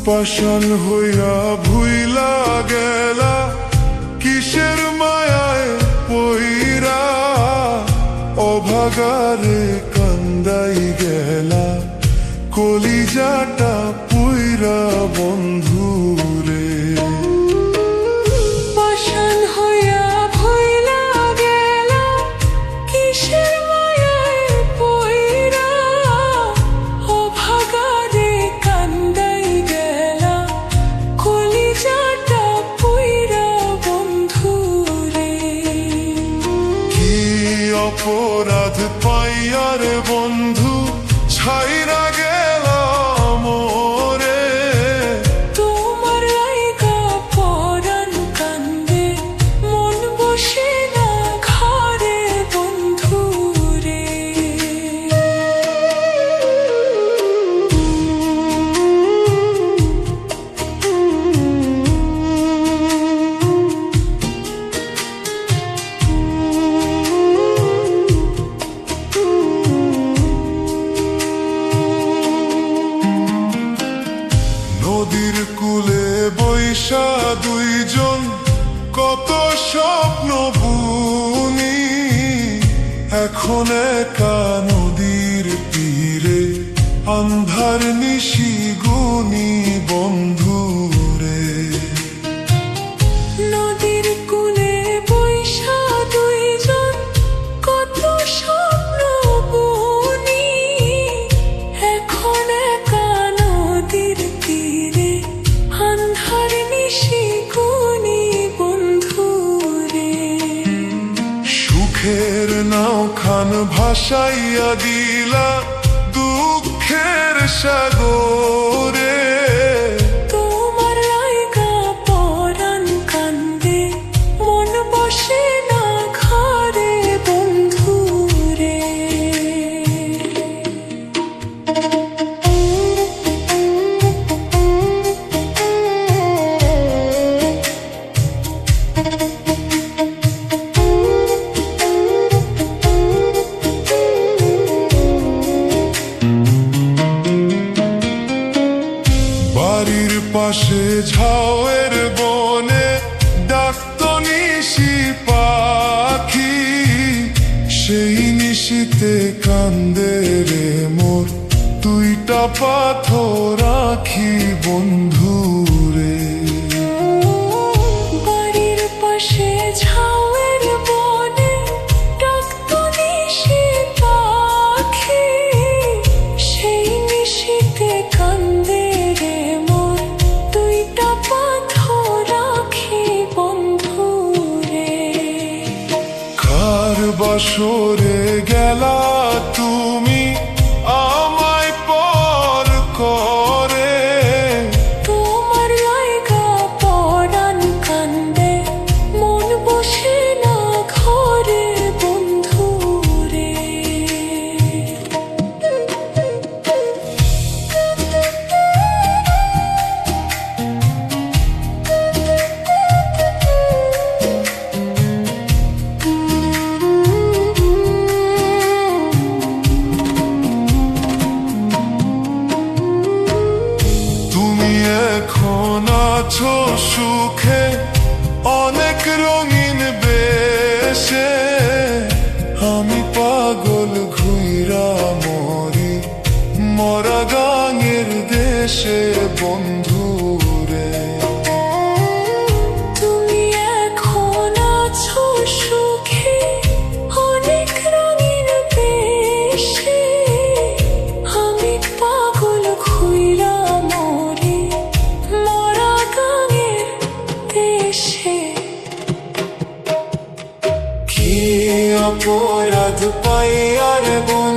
পাষাণ হইয়া ভুইলা গেলা কিসের মায়ায় পইরা, অভাগারে কান্দাই গেলা কলিজাটা পুইরা বন্ধুরে। পাষাণ হইয়া ভুইলা গেলা কিসের মায়ায় পইরা, অভাগারে কান্দাই গেলা কলিজাটা পুইরা বন্ধুরে। কি অপরাধ পাইয়ার বন্ধু ছাইরা গেলা মোরে, তোমার লাইগা পরাণ কান্দে মন বসে না ঘরে বন্ধুরে। নদীর কূলে বৈশা দুইজন কত স্বপ্ন বুনি, এখন একা নদীর তীরে আন্ধার নিশি গুনি বন্ধুরে। নদীর কূলে বৈশা দুইজন কত স্বপ্ন বুনি, এখন একা নদীর তীরে আন্ধার নিশি গুনি বন্ধুরে। সুখের নাও খান ভাসাইয়া দিলা দুঃখের সাগরে, তোমার লাইগা পরাণ কান্দে মন বসে না ঘরে বন্ধুরে। বাড়ির পাশে ঝাউয়ের বনে ডাকতো নিশি পাখি, সেই নিশিতে কান্দে রে মোর দুইটা পাথর আঁখি বন্ধুরে। বাড়ির পাশে ঝাউয়ের বনে ডাকতো নিশি পাখি, সেই নিশিতে কান্দে রে মোর দুইটা পাথর আঁখি বন্ধুরে। কার বাসরে গেলা তুমি আমায় পর করে, তোমার লাইগা পরাণ কান্দে মন বসে না ঘরে বন্ধুরে। তুমি এখন আছো সুখে অনেক রঙিন বেশে, আমি পাগল ঘুইরা মরি মরা গাঙের দেশে বন্ধুরে। তুমি এখন আছো সুখে অনেক রঙিন বেশে, আমি পাগল ঘুইরা মরি মরা গাঙের দেশে। কি অপরাধ পাইয়ার বন্ধু